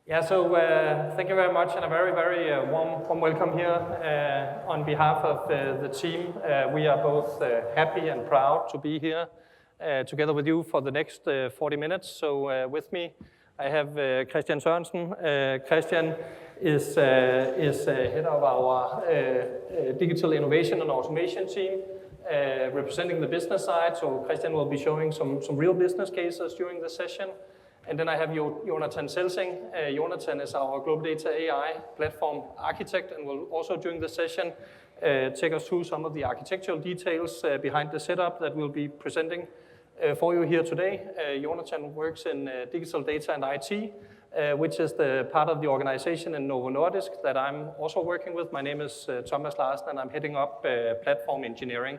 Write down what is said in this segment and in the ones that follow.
Yeah, so thank you very much and a very, very warm welcome here on behalf of the team. We are both happy and proud to be here together with you for the next 40 minutes. So with me, I have Christian Sørensen. Christian is head of our digital innovation and automation team, representing the business side. So Christian will be showing some real business cases during the session. And then I have Jonathan Selsing. Jonathan is our global data AI platform architect and will also during the session take us through some of the architectural details behind the setup that we'll be presenting for you here today. Jonathan works in digital data and IT, which is the part of the organization in Novo Nordisk that I'm also working with. My name is Thomas Larsen and I'm heading up platform engineering.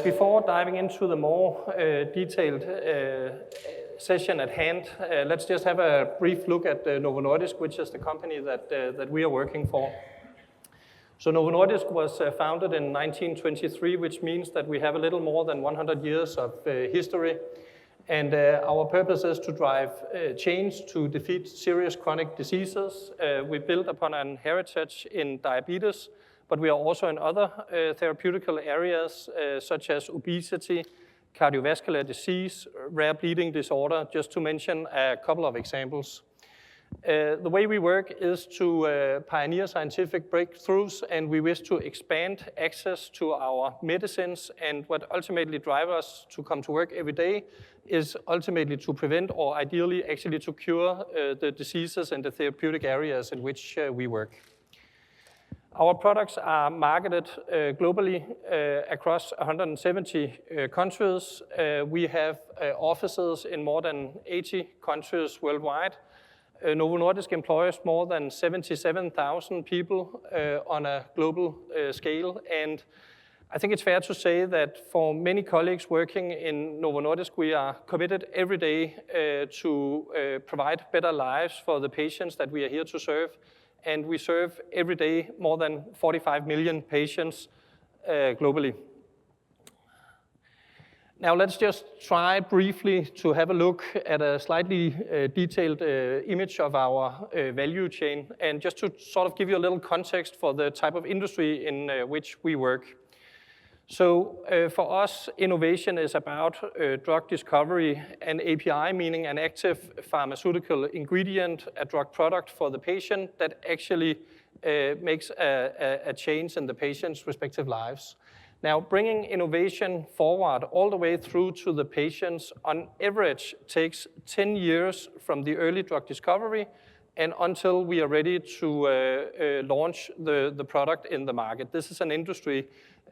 Before diving into the more detailed session at hand, let's just have a brief look at Novo Nordisk, which is the company that we are working for. So Novo Nordisk was founded in 1923, which means that we have a little more than 100 years of history. And our purpose is to drive change to defeat serious chronic diseases. We built upon an heritage in diabetes, but we are also in other therapeutical areas such as obesity, cardiovascular disease, rare bleeding disorder, just to mention a couple of examples. The way we work is to pioneer scientific breakthroughs, and we wish to expand access to our medicines. And what ultimately drives us to come to work every day is ultimately to prevent or ideally actually to cure the diseases and the therapeutic areas in which we work. Our products are marketed globally across 170 countries. We have offices in more than 80 countries worldwide. Novo Nordisk employs more than 77,000 people on a global scale. And I think it's fair to say that for many colleagues working in Novo Nordisk, we are committed every day to provide better lives for the patients that we are here to serve. And we serve every day more than 45 million patients globally. Now let's just try briefly to have a look at a slightly detailed image of our value chain, and just to sort of give you a little context for the type of industry in which we work. So for us, innovation is about drug discovery and API, meaning an active pharmaceutical ingredient, a drug product for the patient that actually makes a change in the patient's respective lives. Now, bringing innovation forward all the way through to the patients on average takes 10 years from the early drug discovery and until we are ready to launch the product in the market. This is an industry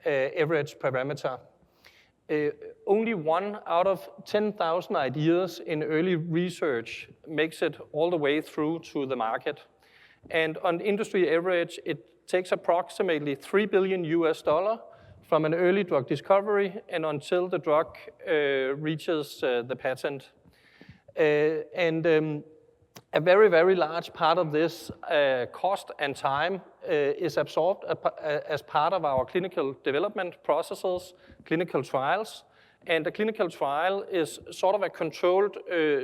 average parameter. Only 1 out of 10,000 ideas in early research makes it all the way through to the market. And on industry average, it takes approximately $3 billion from an early drug discovery and until the drug reaches the patent. A very, very large part of this cost and time is absorbed as part of our clinical development processes, clinical trials. And a clinical trial is sort of a controlled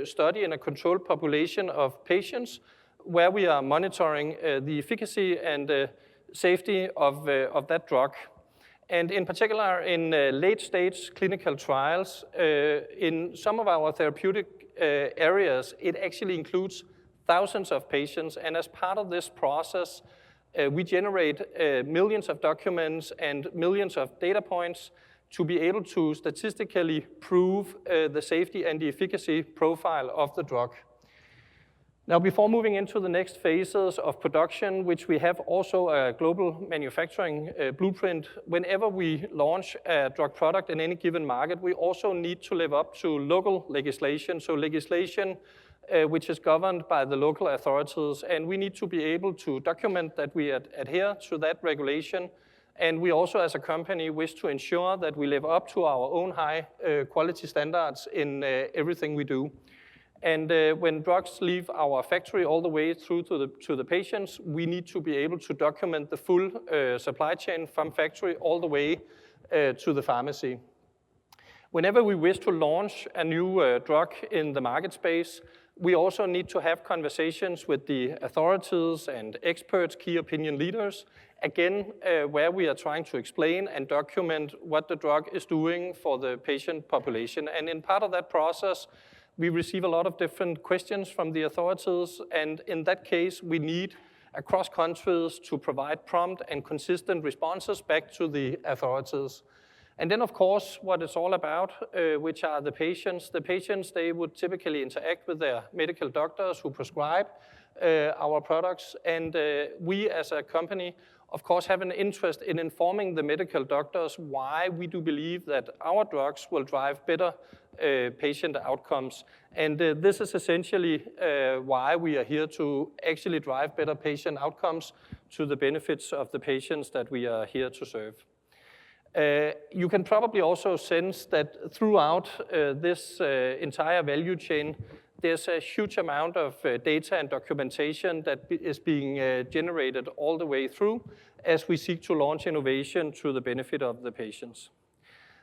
study in a controlled population of patients where we are monitoring the efficacy and safety of that drug. And in particular, in late-stage clinical trials, in some of our therapeutic areas, it actually includes thousands of patients. And as part of this process, we generate millions of documents and millions of data points to be able to statistically prove the safety and the efficacy profile of the drug. Now, before moving into the next phases of production, which we have also a global manufacturing blueprint, whenever we launch a drug product in any given market, we also need to live up to local legislation. So legislation which is governed by the local authorities, and we need to be able to document that we adhere to that regulation. And we also, as a company, wish to ensure that we live up to our own high quality standards in everything we do. And when drugs leave our factory all the way through to the patients, we need to be able to document the full supply chain from factory all the way to the pharmacy. Whenever we wish to launch a new drug in the market space, we also need to have conversations with the authorities and experts, key opinion leaders, again, where we are trying to explain and document what the drug is doing for the patient population. And in part of that process, we receive a lot of different questions from the authorities, and in that case, we need across countries to provide prompt and consistent responses back to the authorities. And then, of course, what it's all about, which are the patients. The patients, they would typically interact with their medical doctors who prescribe our products. And we as a company, of course, have an interest in informing the medical doctors why we do believe that our drugs will drive better patient outcomes. And this is essentially why we are here to actually drive better patient outcomes to the benefits of the patients that we are here to serve. You can probably also sense that throughout this entire value chain, there's a huge amount of data and documentation that is being generated all the way through as we seek to launch innovation to the benefit of the patients.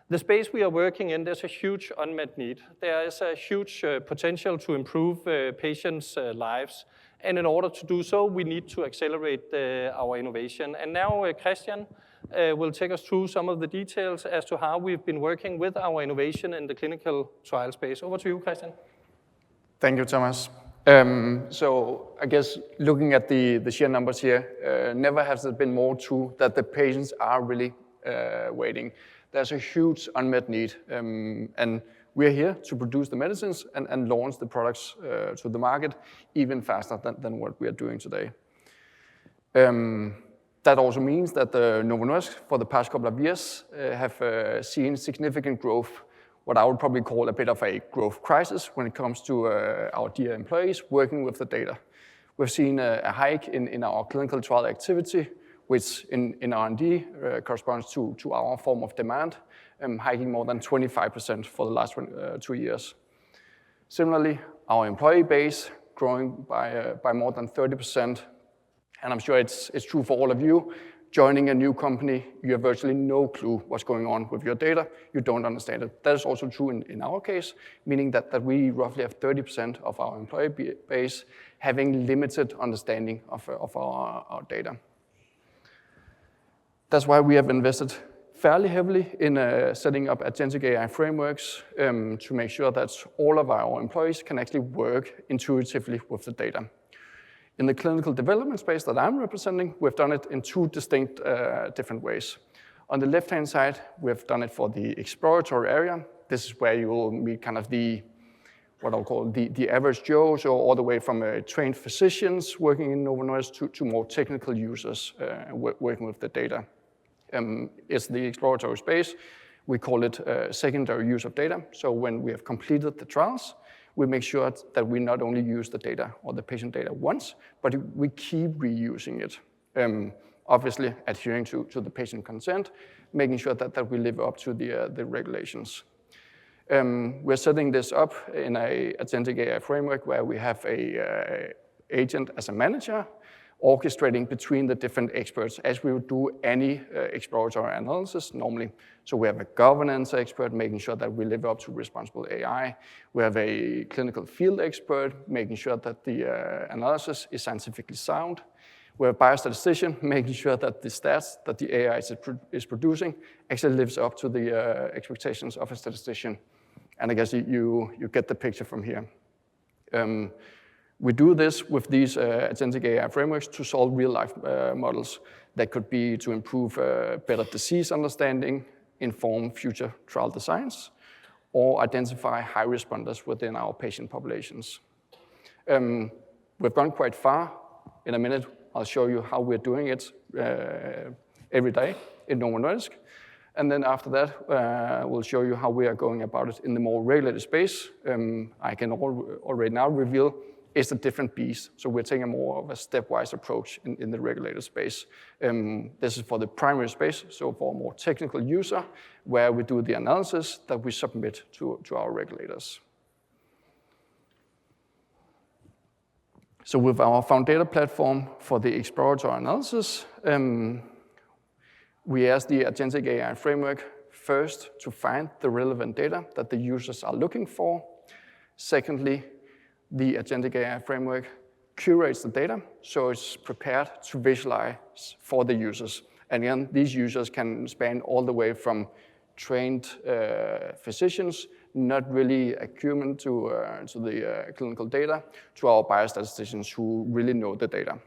The space we are working in, there's a huge unmet need. There is a huge potential to improve patients' lives. And in order to do so, we need to accelerate our innovation. And now Christian will take us through some of the details as to how we've been working with our innovation in the clinical trial space. Over to you, Christian. Thank you, Thomas. So I guess looking at the sheer numbers here, never has there been more true that the patients are really waiting. There's a huge unmet need, and we're here to produce the medicines and launch the products to the market even faster than what we are doing today. That also means that Novo Nordisk, for the past couple of years, have seen significant growth, what I would probably call a bit of a growth crisis when it comes to our dear employees working with the data. We've seen a hike in our clinical trial activity, which in R&D corresponds to our form of demand, hiking more than 25% for the last 2 years. Similarly, our employee base growing by more than 30%. And I'm sure it's true for all of you. Joining a new company, you have virtually no clue what's going on with your data. You don't understand it. That is also true in our case, meaning that we roughly have 30% of our employee base having limited understanding of our data. That's why we have invested fairly heavily in setting up agentic AI frameworks to make sure that all of our employees can actually work intuitively with the data. In the clinical development space that I'm representing, we've done it in 2 distinct different ways. On the left-hand side, we've done it for the exploratory area. This is where you will meet kind of what I'll call the average Joe, so all the way from trained physicians working in Novo Nordisk to more technical users working with the data. It's the exploratory space. We call it secondary use of data. So when we have completed the trials, we make sure that we not only use the data or the patient data once, but we keep reusing it. Obviously adhering to the patient consent, making sure that we live up to the regulations. We're setting this up in a agentic AI framework where we have a agent as a manager, orchestrating between the different experts as we would do any exploratory analysis normally. So we have a governance expert making sure that we live up to responsible AI. We have a clinical field expert making sure that the analysis is scientifically sound. We have a biostatistician making sure that the stats that the AI is producing actually lives up to the expectations of a statistician. And I guess you get the picture from here. We do this with these agentic AI frameworks to solve real-life models that could be to improve better disease understanding, inform future trial designs, or identify high responders within our patient populations. We've gone quite far. In a minute, I'll show you how we're doing it every day in Novo Nordisk. And then after that, we'll show you how we are going about it in the more regulated space. I can already now reveal it's a different beast. So we're taking more of a stepwise approach in the regulated space. This is for the primary space, so for a more technical user, where we do the analysis that we submit to our regulators. So with our FounData platform for the exploratory analysis, we ask the agentic AI framework first, to find the relevant data that the users are looking for. Secondly, the agentic AI framework curates the data, so it's prepared to visualize for the users. And again, these users can span all the way from trained physicians, not really acumen to the clinical data, to our biostatisticians who really know the data.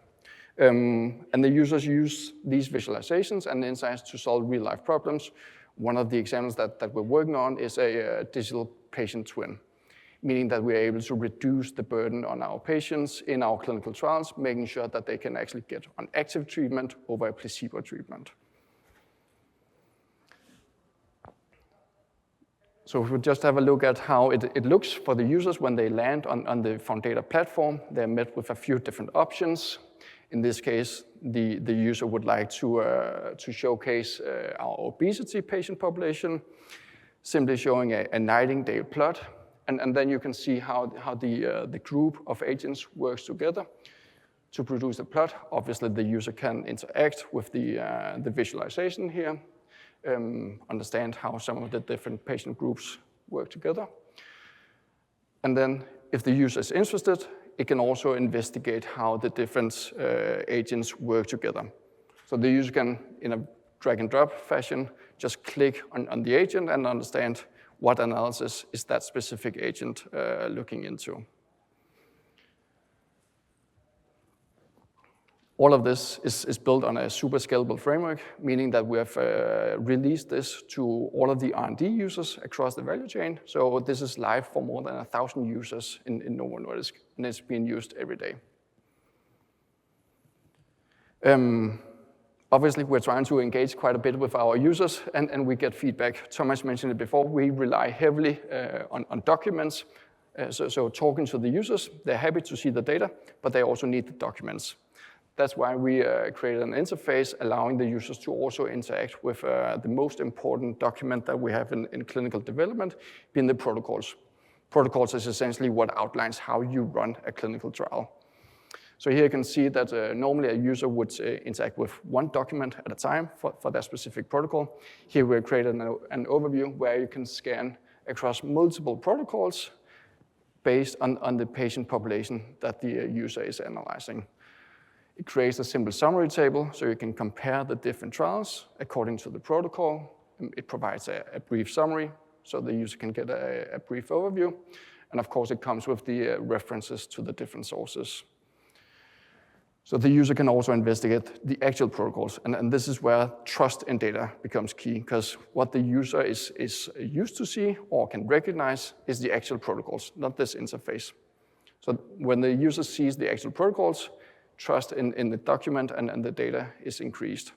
And the users use these visualizations and insights to solve real-life problems. One of the examples that we're working on is a digital patient twin, meaning that we're able to reduce the burden on our patients in our clinical trials, making sure that they can actually get on active treatment over a placebo treatment. So if we just have a look at how it looks for the users when they land on the FounData platform, they're met with a few different options. In this case, the user would like to showcase our obesity patient population, simply showing a Nightingale plot. And then you can see how the group of agents works together to produce a plot. Obviously, the user can interact with the visualization here, understand how some of the different patient groups work together. And then if the user is interested, it can also investigate how the different agents work together. So the user can, in a drag and drop fashion, just click on the agent and understand what analysis is that specific agent looking into. All of this is built on a super scalable framework, meaning that we have released this to all of the R&D users across the value chain. So this is live for more than 1,000 users in Novo Nordisk, and it's being used every day. Obviously, we're trying to engage quite a bit with our users, and we get feedback. Thomas mentioned it before, we rely heavily on documents. So talking to the users, they're happy to see the data, but they also need the documents. That's why we created an interface allowing the users to also interact with the most important document that we have in clinical development, being the protocols. Protocols is essentially what outlines how you run a clinical trial. So here you can see that normally a user would interact with one document at a time for that specific protocol. Here we created an overview where you can scan across multiple protocols based on the patient population that the user is analyzing. It creates a simple summary table so you can compare the different trials according to the protocol. It provides a brief summary so the user can get a brief overview. And of course, it comes with the references to the different sources. So the user can also investigate the actual protocols. And this is where trust in data becomes key, because what the user is used to see or can recognize is the actual protocols, not this interface. So when the user sees the actual protocols, trust in the document and the data is increased.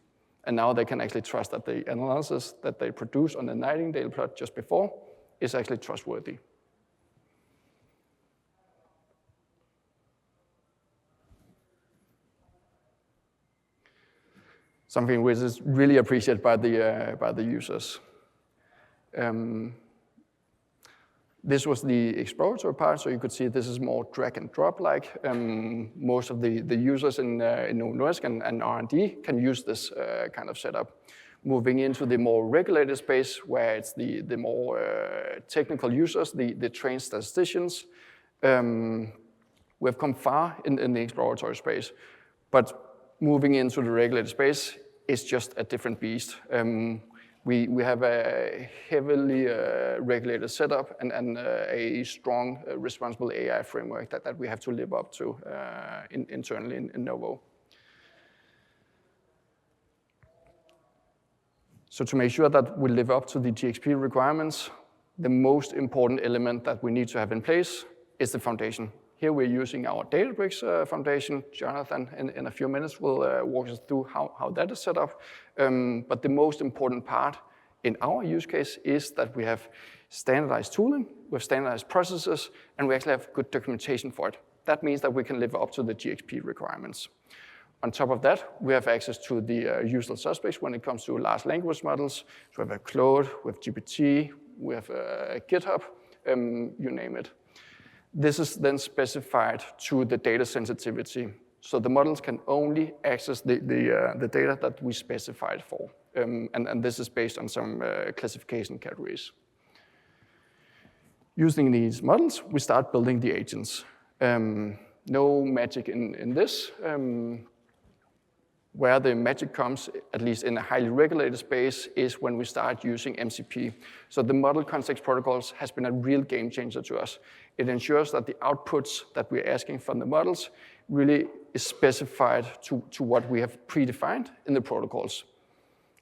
And now they can actually trust that the analysis that they produce on the Nightingale plot just before is actually trustworthy. Something which is really appreciated by the users. This was the exploratory part, so you could see this is more drag and drop like. Most of the users in Novo Nordisk and R&D can use this kind of setup. Moving into the more regulated space, where it's the more technical users, the trained statisticians, we've come far in the exploratory space. But moving into the regulated space is just a different beast. We have a heavily regulated setup and a strong responsible AI framework that we have to live up to internally in Novo. So to make sure that we live up to the GxP requirements, the most important element that we need to have in place is the foundation. Here we're using our Databricks foundation. Jonathan, in a few minutes, will walk us through how that is set up. But the most important part in our use case is that we have standardized tooling, we have standardized processes, and we actually have good documentation for it. That means that we can live up to the GxP requirements. On top of that, we have access to the usual suspects when it comes to large language models. So we have Claude, we have GPT, we have GitHub, you name it. This is then specified to the data sensitivity. So the models can only access the data that we specified for. and this is based on some classification categories. Using these models, we start building the agents. No magic in this. Where the magic comes, at least in a highly regulated space, is when we start using MCP. So the model context protocols has been a real game changer to us. It ensures that the outputs that we're asking from the models really is specified to what we have predefined in the protocols.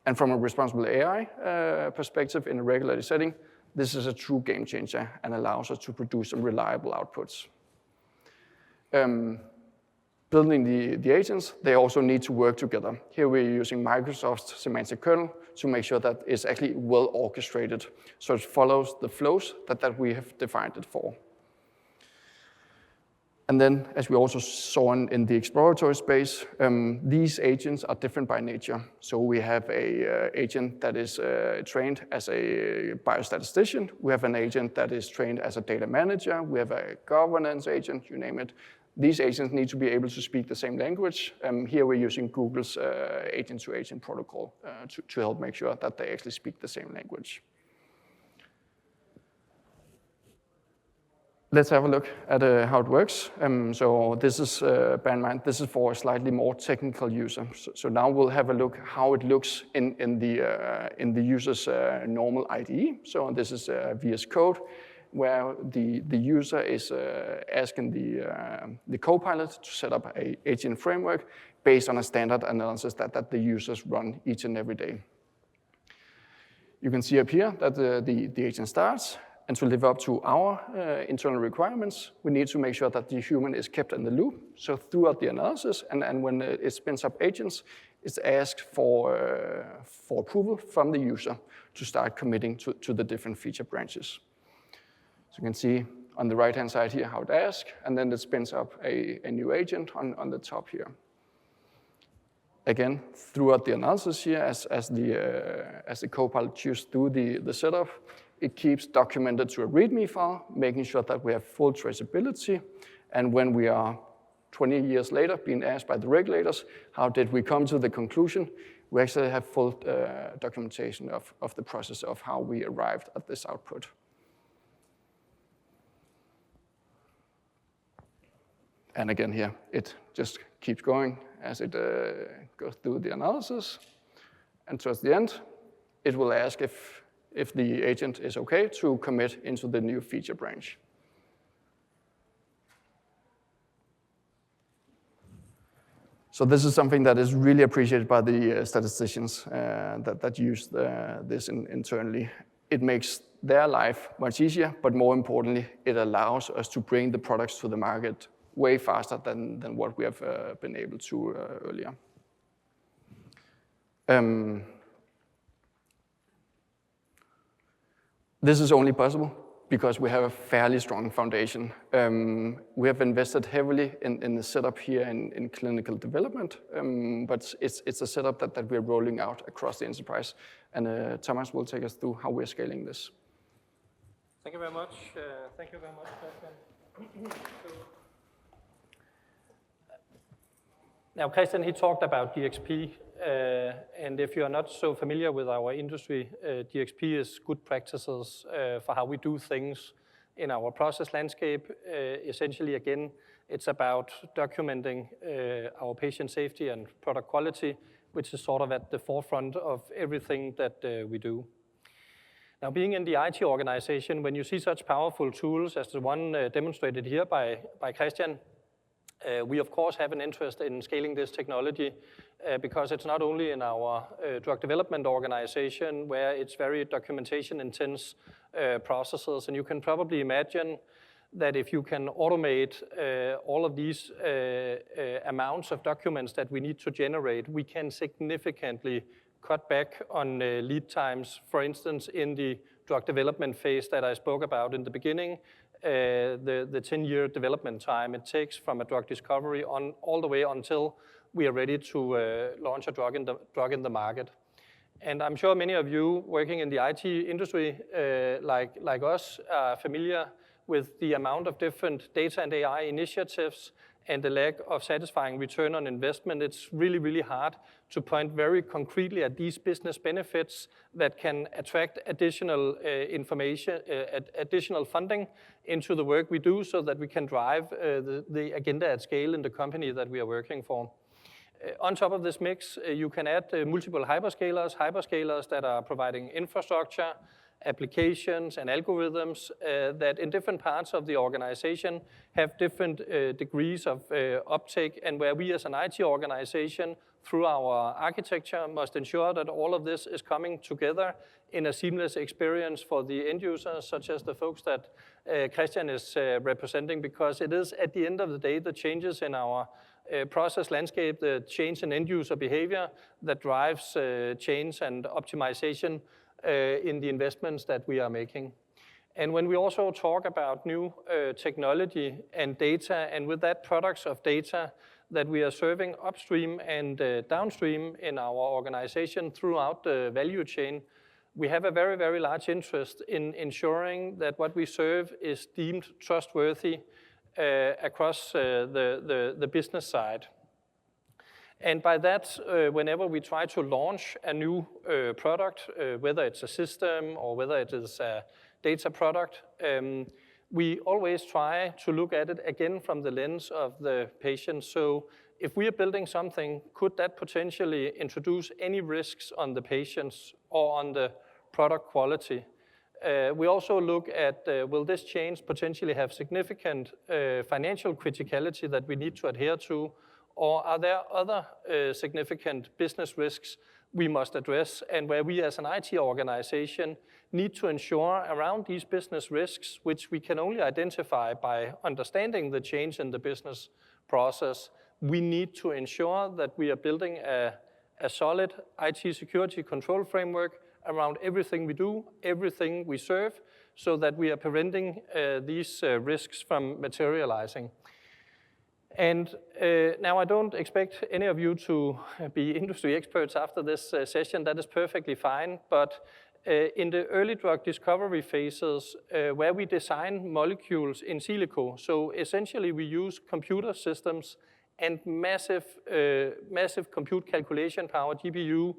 And from a responsible AI perspective in a regulated setting, this is a true game changer and allows us to produce some reliable outputs. Building the agents, they also need to work together. Here we're using Microsoft's semantic kernel to make sure that it's actually well orchestrated, so it follows the flows that we have defined it for. And then, as we also saw in the exploratory space, these agents are different by nature. So we have an agent that is trained as a biostatistician. We have an agent that is trained as a data manager. We have a governance agent, you name it. These agents need to be able to speak the same language. Here we're using Google's agent-to-agent protocol to help make sure that they actually speak the same language. Let's have a look at how it works. So this is, bear in mind, this is for a slightly more technical user. So now we'll have a look how it looks in the user's normal IDE. So this is VS Code, where the user is asking the Copilot to set up an agent framework based on a standard analysis that the users run each and every day. You can see up here that the agent starts, and to live up to our internal requirements, we need to make sure that the human is kept in the loop. So throughout the analysis, and when it spins up agents, it's asked for approval from the user to start committing to the different feature branches. So you can see on the right-hand side here how it asks, and then it spins up a new agent on the top here. Again, throughout the analysis here, as the Copilot chews through the setup, it keeps documented to a README file, making sure that we have full traceability. And when we are 20 years later being asked by the regulators, how did we come to the conclusion, we actually have full documentation of the process of how we arrived at this output. And again here, it just keeps going as it goes through the analysis. And towards the end, it will ask if the agent is okay to commit into the new feature branch. So this is something that is really appreciated by the statisticians that use this internally. It makes their life much easier, but more importantly, it allows us to bring the products to the market way faster than what we have been able to earlier. This is only possible because we have a fairly strong foundation. We have invested heavily in the setup here in clinical development, but it's a setup that we're rolling out across the enterprise. And Thomas will take us through how we're scaling this. Thank you very much. Thank you very much, Christian. Now, Christian, he talked about DXP, and if you are not so familiar with our industry, DXP is good practices for how we do things in our process landscape. Essentially, again, it's about documenting our patient safety and product quality, which is sort of at the forefront of everything that we do. Now, being in the IT organization, when you see such powerful tools as the one demonstrated here by Christian, we, of course, have an interest in scaling this technology because it's not only in our drug development organization where it's very documentation-intense processes. And you can probably imagine that if you can automate all of these amounts of documents that we need to generate, we can significantly cut back on lead times. For instance, in the drug development phase that I spoke about in the beginning, the 10-year development time it takes from a drug discovery all the way until we are ready to launch a drug in the market. And I'm sure many of you working in the IT industry, like us, are familiar with the amount of different data and AI initiatives and the lack of satisfying return on investment, it's really, really hard to point very concretely at these business benefits that can attract additional additional funding into the work we do so that we can drive the agenda at scale in the company that we are working for. On top of this mix, you can add multiple hyperscalers that are providing infrastructure, applications, and algorithms that in different parts of the organization have different degrees of uptake, and where we as an IT organization, through our architecture, must ensure that all of this is coming together in a seamless experience for the end users, such as the folks that Christian is representing, because it is, at the end of the day, the changes in our process landscape, the change in end user behavior that drives change and optimization in the investments that we are making. And when we also talk about new technology and data, and with that products of data that we are serving upstream and downstream in our organization throughout the value chain, we have a very, very large interest in ensuring that what we serve is deemed trustworthy across the business side. And by that, whenever we try to launch a new product, whether it's a system or whether it is a data product, we always try to look at it again from the lens of the patient. So if we are building something, could that potentially introduce any risks on the patients or on the product quality? We also look at, will this change potentially have significant financial criticality that we need to adhere to? Or are there other significant business risks we must address, and where we as an IT organization need to ensure around these business risks, which we can only identify by understanding the change in the business process, we need to ensure that we are building a solid IT security control framework around everything we do, everything we serve, so that we are preventing these risks from materializing. And now I don't expect any of you to be industry experts after this session. That is perfectly fine. But in the early drug discovery phases, where we design molecules in silico, so essentially we use computer systems and massive compute calculation power, GPU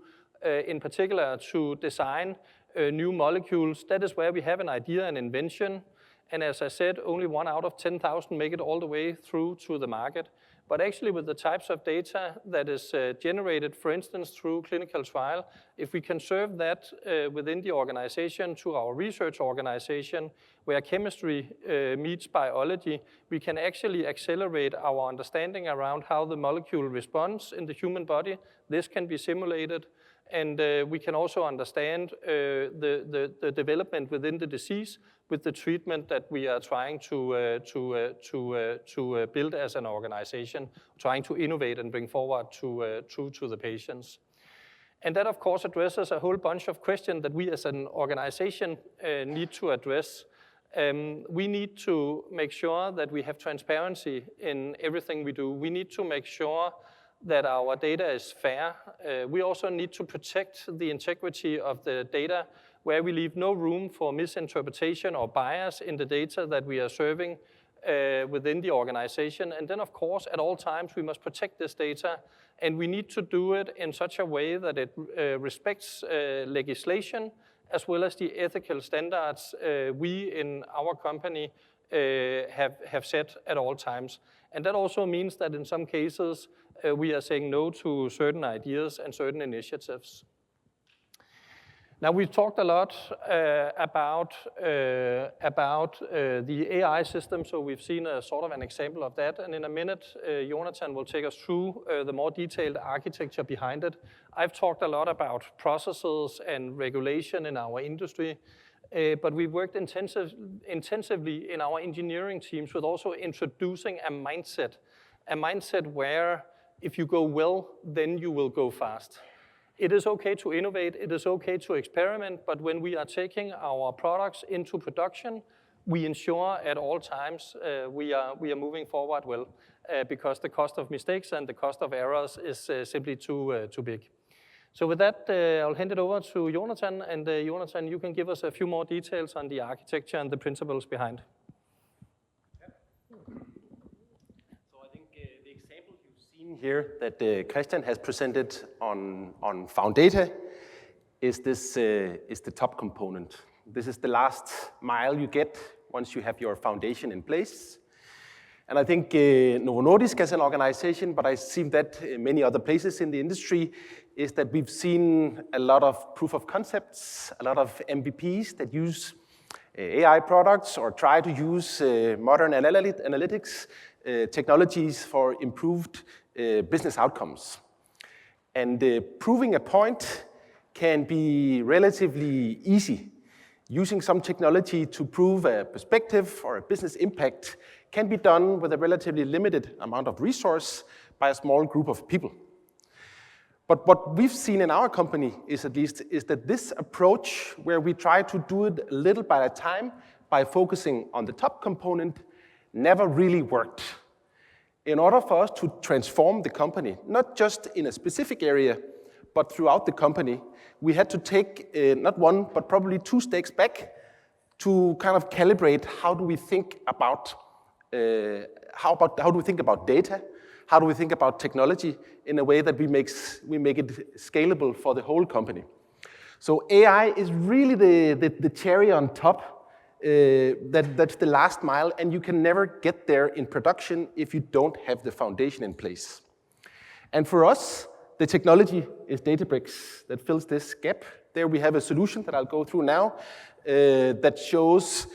in particular, to design new molecules. That is where we have an idea, an invention. And as I said, only 1 out of 10,000 make it all the way through to the market. But actually with the types of data that is generated, for instance, through clinical trial, if we can serve that within the organization to our research organization, where chemistry meets biology, we can actually accelerate our understanding around how the molecule responds in the human body. This can be simulated. And we can also understand the development within the disease with the treatment that we are trying to build as an organization, trying to innovate and bring forward to the patients. And that, of course, addresses a whole bunch of questions that we as an organization need to address. We need to make sure that we have transparency in everything we do. We need to make sure that our data is fair. We also need to protect the integrity of the data, where we leave no room for misinterpretation or bias in the data that we are serving within the organization. And then, of course, at all times, we must protect this data, and we need to do it in such a way that it respects legislation as well as the ethical standards we in our company have set at all times. And that also means that in some cases, we are saying no to certain ideas and certain initiatives. Now, we've talked a lot about the AI system, so we've seen a sort of an example of that. And in a minute, Jonathan will take us through the more detailed architecture behind it. I've talked a lot about processes and regulation in our industry, but we've worked intensively in our engineering teams with also introducing a mindset where if you go well, then you will go fast. It is okay to innovate, it is okay to experiment, but when we are taking our products into production, we ensure at all times we are moving forward well, because the cost of mistakes and the cost of errors is simply too big. So with that, I'll hand it over to Jonathan, and Jonathan, you can give us a few more details on the architecture and the principles behind. So I think here that Christian has presented on FounData is the top component. This is the last mile you get once you have your foundation in place. And I think Novo Nordisk as an organization, but I've seen that in many other places in the industry, is that we've seen a lot of proof of concepts, a lot of MVPs that use AI products or try to use modern analytics technologies for improved business outcomes. And proving a point can be relatively easy. Using some technology to prove a perspective or a business impact can be done with a relatively limited amount of resource by a small group of people. But what we've seen in our company is that this approach, where we try to do it little by a time by focusing on the top component, never really worked. In order for us to transform the company, not just in a specific area, but throughout the company, we had to take not one, but probably 2 steps back to kind of calibrate how do we think about data, how do we think about technology in a way that we make it scalable for the whole company. So AI is really the cherry on top. That's the last mile, and you can never get there in production if you don't have the foundation in place. And for us, the technology is Databricks that fills this gap. There we have a solution that I'll go through now that shows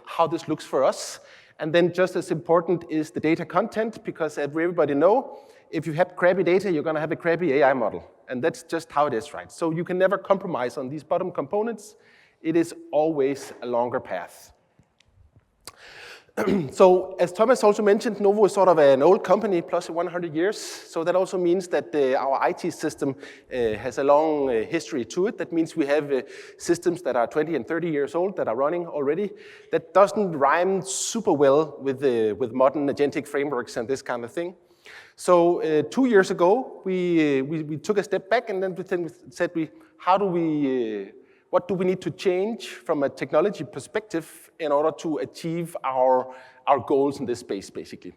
how this looks for us. And then just as important is the data content, because as everybody know, if you have crappy data, you're going to have a crappy AI model. And that's just how it is, right? So you can never compromise on these bottom components. It is always a longer path. So as Thomas also mentioned, Novo is sort of an old company, plus 100 years. So that also means that our IT system has a long history to it. That means we have systems that are 20 and 30 years old that are running already. That doesn't rhyme super well with modern agentic frameworks and this kind of thing. So 2 years ago, we took a step back and then we said, what do we need to change from a technology perspective in order to achieve our goals in this space, basically?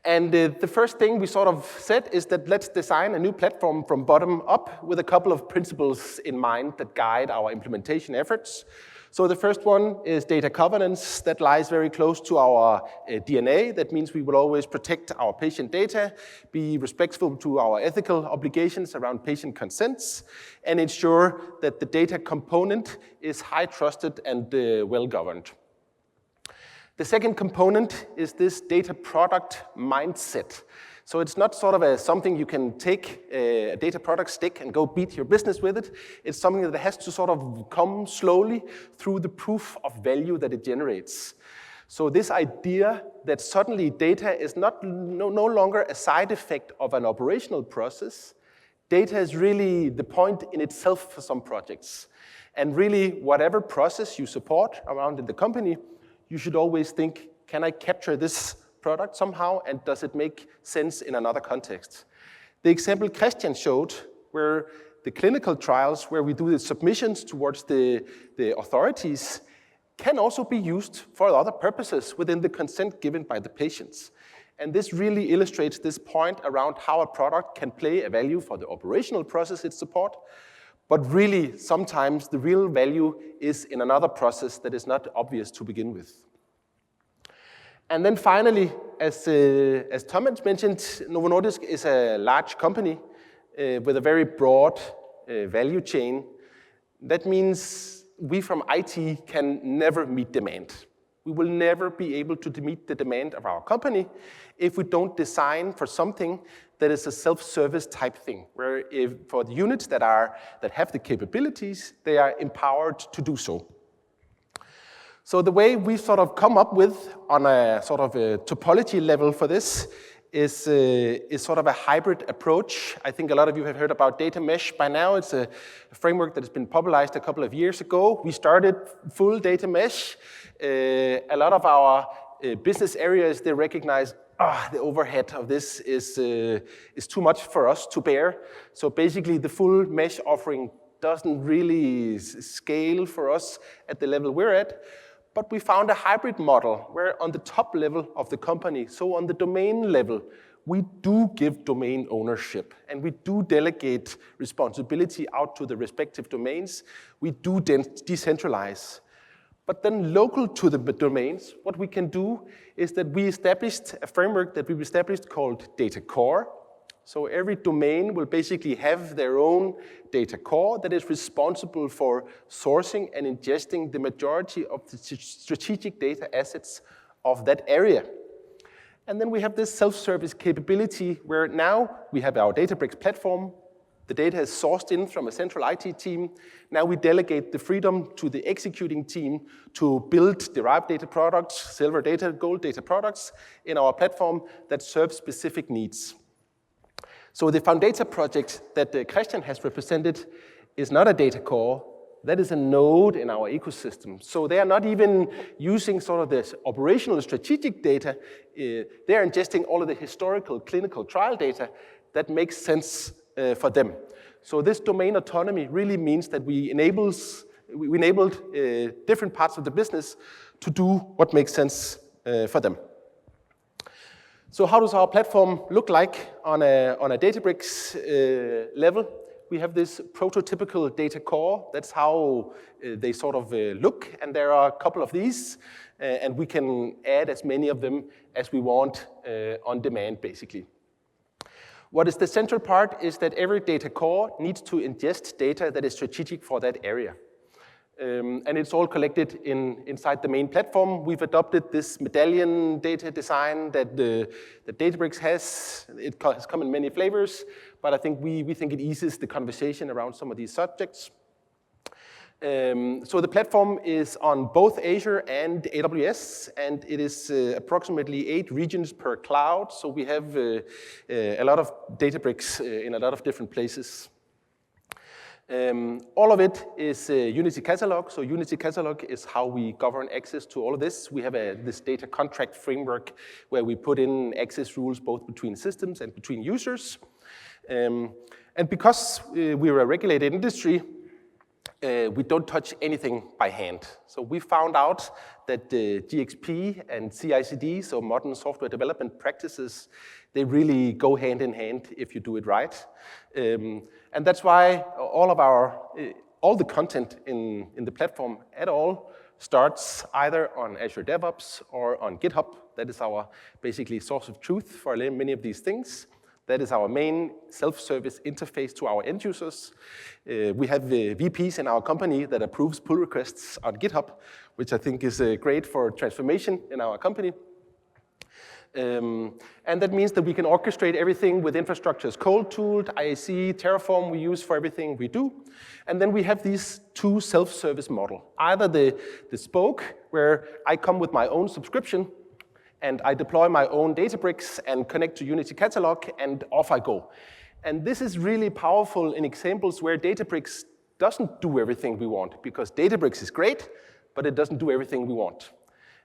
And the first thing we sort of said is that let's design a new platform from bottom up with a couple of principles in mind that guide our implementation efforts. So the first one is data governance. That lies very close to our DNA. That means we will always protect our patient data, be respectful to our ethical obligations around patient consents, and ensure that the data component is high trusted and well governed. The second component is this data product mindset. So it's not sort of something you can take a data product stick and go beat your business with it. It's something that has to sort of come slowly through the proof of value that it generates. So this idea that suddenly data is no longer a side effect of an operational process. Data is really the point in itself for some projects. And really, whatever process you support around in the company, you should always think, can I capture this product somehow, and does it make sense in another context? The example Christian showed, where the clinical trials, where we do the submissions towards the authorities, can also be used for other purposes within the consent given by the patients. And this really illustrates this point around how a product can play a value for the operational process it supports, but really sometimes the real value is in another process that is not obvious to begin with. And then finally, as Thomas mentioned, Novo Nordisk is a large company with a very broad value chain. That means we from IT can never meet demand. We will never be able to meet the demand of our company if we don't design for something that is a self-service type thing, where for the units that have the capabilities, they are empowered to do so. So the way we sort of come up with on a sort of a topology level for this is sort of a hybrid approach. I think a lot of you have heard about data mesh by now. It's a framework that has been popularized a couple of years ago. We started full data mesh. A lot of our business areas, they recognize, the overhead of this is too much for us to bear. So basically the full mesh offering doesn't really scale for us at the level we're at. But we found a hybrid model where on the top level of the company, so on the domain level, we do give domain ownership, and we do delegate responsibility out to the respective domains. We do decentralize. But then local to the domains, what we can do is that we established a framework that we've established called Data Core. So every domain will basically have their own data core that is responsible for sourcing and ingesting the majority of the strategic data assets of that area. And then we have this self-service capability where now we have our Databricks platform. The data is sourced in from a central IT team. Now we delegate the freedom to the executing team to build derived data products, silver data, gold data products in our platform that serve specific needs. So the FounData project that Christian has represented is not a data core. That is a node in our ecosystem. So they are not even using sort of this operational strategic data. They are ingesting all of the historical clinical trial data that makes sense for them. So this domain autonomy really means that we enabled different parts of the business to do what makes sense for them. So how does our platform look like on a Databricks level? We have this prototypical data core. That's how they sort of look. And there are a couple of these. And we can add as many of them as we want on demand, basically. What is the central part is that every data core needs to ingest data that is strategic for that area. And it's all collected inside the main platform. We've adopted this medallion data design that Databricks has. It has come in many flavors, but I think we think it eases the conversation around some of these subjects. So the platform is on both Azure and AWS, and it is approximately 8 regions per cloud. So we have a lot of Databricks in a lot of different places. All of it is Unity Catalog. So Unity Catalog is how we govern access to all of this. We have this data contract framework where we put in access rules both between systems and between users. And because we're a regulated industry, we don't touch anything by hand. So we found out that GXP and CI/CD, so modern software development practices, they really go hand in hand if you do it right. And that's why all the content in the platform at all starts either on Azure DevOps or on GitHub. That is our basically source of truth for many of these things. That is our main self-service interface to our end users. We have VPs in our company that approves pull requests on GitHub, which I think is great for transformation in our company. And that means that we can orchestrate everything with infrastructure as cold-tooled, IAC, Terraform we use for everything we do. And then we have these two self-service models. Either the spoke, where I come with my own subscription, and I deploy my own Databricks and connect to Unity Catalog, and off I go. And this is really powerful in examples where Databricks doesn't do everything we want, because Databricks is great, but it doesn't do everything we want.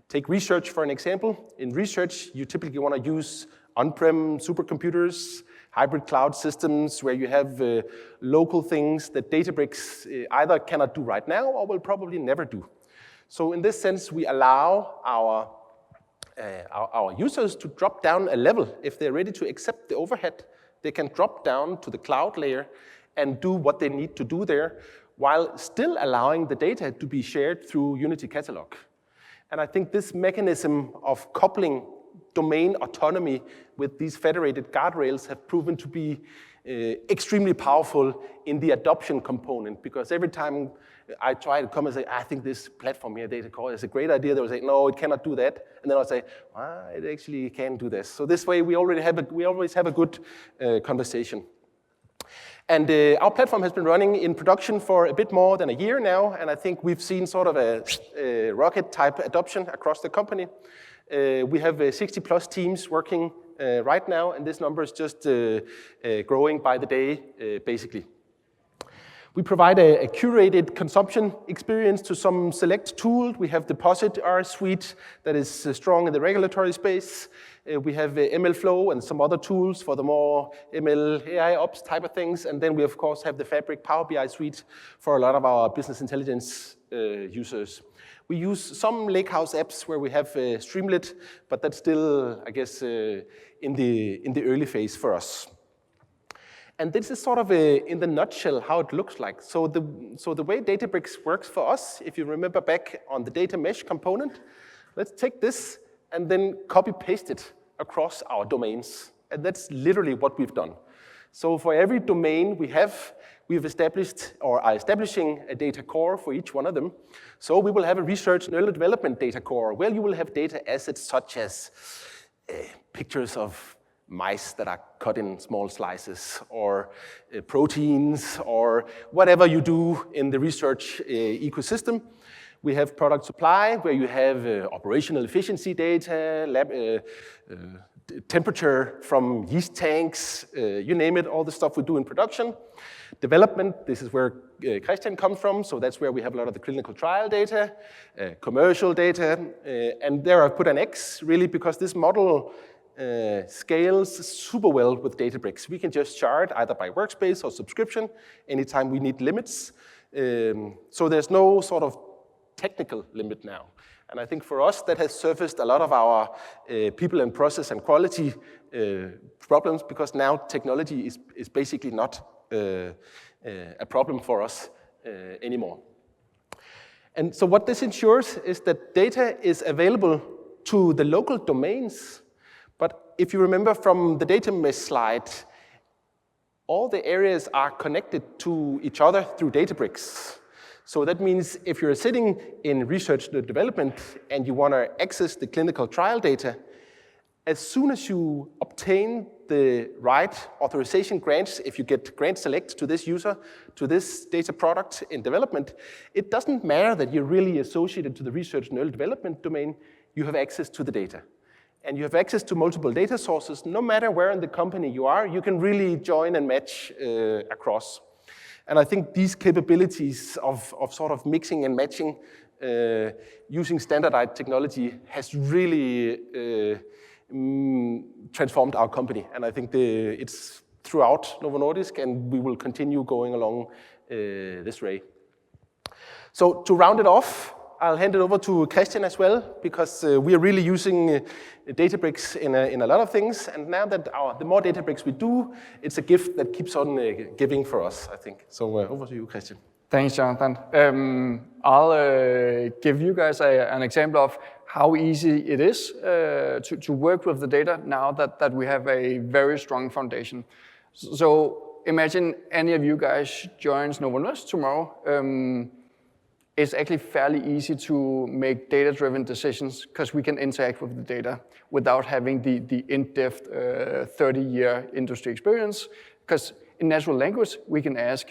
Take research for an example. In research, you typically want to use on-prem supercomputers, hybrid cloud systems where you have local things that Databricks either cannot do right now or will probably never do. So in this sense, we allow our users to drop down a level. If they're ready to accept the overhead, they can drop down to the cloud layer and do what they need to do there, while still allowing the data to be shared through Unity Catalog. And I think this mechanism of coupling domain autonomy with these federated guardrails have proven to be extremely powerful in the adoption component, because every time I try to come and say, I think this platform here, Data Core, is a great idea, they will say, no, it cannot do that. And then I'll say, well, it actually can do this. So this way, we always have a good conversation. And our platform has been running in production for a bit more than a year now, and I think we've seen sort of a rocket-type adoption across the company. We have 60-plus teams working right now, and this number is just growing by the day, basically. We provide a curated consumption experience to some select tool. We have Deposit, our suite that is strong in the regulatory space. We have ML Flow and some other tools for the more ML AI ops type of things. And then we, of course, have the Fabric Power BI suite for a lot of our business intelligence users. We use some Lakehouse apps where we have Streamlit, but that's still, I guess, in the early phase for us. And this is sort of in the nutshell how it looks like. So the way Databricks works for us, if you remember back on the data mesh component, let's take this and then copy paste it across our domains. And that's literally what we've done. So for every domain we've established or are establishing a data core for each one of them. So we will have a research and early development data core. Well, you will have data assets such as pictures of mice that are cut in small slices, or proteins, or whatever you do in the research ecosystem. We have product supply, where you have operational efficiency data, lab, temperature from yeast tanks, you name it, all the stuff we do in production. Development, this is where Christian comes from, so that's where we have a lot of the clinical trial data, commercial data, and there I've put an X, really, because this model scales super well with Databricks. We can just chart either by workspace or subscription anytime we need limits. So there's no sort of technical limit now. And I think for us, that has surfaced a lot of our people and process and quality problems, because now technology is basically not a problem for us anymore. And so what this ensures is that data is available to the local domains. But if you remember from the data mesh slide, all the areas are connected to each other through Databricks. So that means if you're sitting in research and development and you want to access the clinical trial data, as soon as you obtain the right authorization grants, if you get grant select to this user, to this data product in development, it doesn't matter that you're really associated to the research and early development domain, you have access to the data. And you have access to multiple data sources. No matter where in the company you are, you can really join and match across. And I think these capabilities of sort of mixing and matching using standardized technology has really transformed our company. And I think it's throughout Novo Nordisk, and we will continue going along this way. So to round it off, I'll hand it over to Christian as well, because we are really using Databricks in a lot of things. And now that the more Databricks we do, it's a gift that keeps on giving for us, I think. So over to you, Christian. Thanks, Jonathan. I'll give you guys an example of how easy it is to work with the data now that we have a very strong foundation. So imagine any of you guys joins Novo Nordisk tomorrow. It's actually fairly easy to make data-driven decisions because we can interact with the data without having the in-depth 30-year industry experience. Because in natural language, we can ask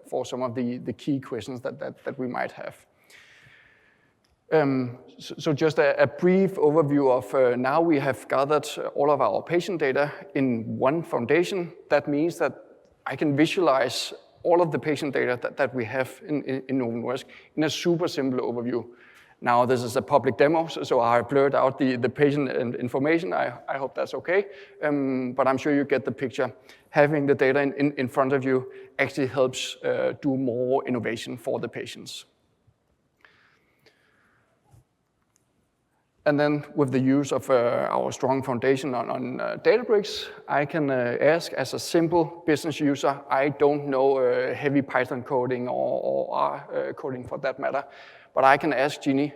for some of the key questions that we might have. So just a brief overview of now we have gathered all of our patient data in one foundation. That means that I can visualize all of the patient data that we have in Novo Nordisk in a super simple overview. Now this is a public demo, so I blurred out the patient information. I hope that's okay, but I'm sure you get the picture. Having the data in front of you actually helps do more innovation for the patients. And then with the use of our strong foundation on Databricks, I can ask as a simple business user, I don't know heavy Python coding or R coding for that matter, but I can ask Genie,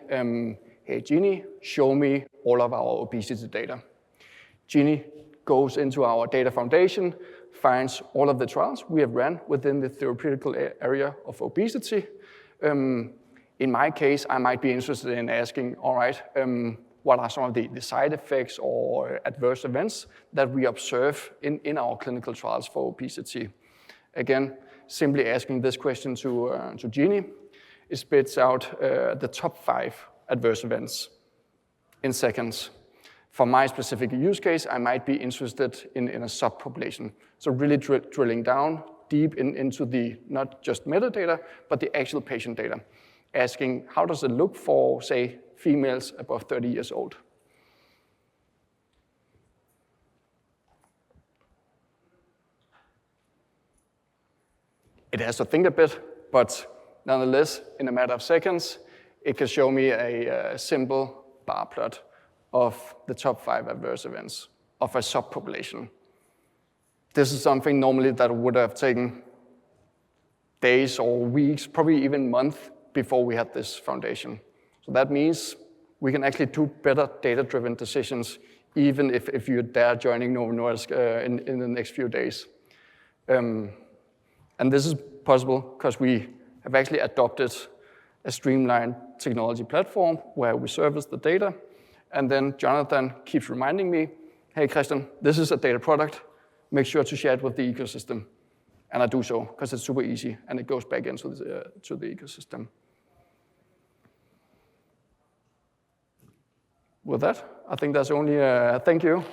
hey Genie, show me all of our obesity data. Genie goes into our data foundation, finds all of the trials we have ran within the therapeutical area of obesity. In my case, I might be interested in asking, all right, what are some of the side effects or adverse events that we observe in our clinical trials for obesity? Again, simply asking this question to Genie, it spits out the top 5 adverse events in seconds. For my specific use case, I might be interested in a subpopulation. So really drilling down deep into the, not just metadata, but the actual patient data, asking how does it look for, say, females above 30 years old. It has to think a bit, but nonetheless, in a matter of seconds, it can show me a simple bar plot of the top 5 adverse events of a subpopulation. This is something normally that would have taken days or weeks, probably even months before we had this foundation. So that means we can actually do better data-driven decisions, even if you dare joining Novo Nordisk in the next few days. And this is possible because we have actually adopted a streamlined technology platform where we service the data, and then Jonathan keeps reminding me, hey, Christian, this is a data product. Make sure to share it with the ecosystem. And I do so, because it's super easy, and it goes back into the ecosystem. With that, I think that's only a thank you.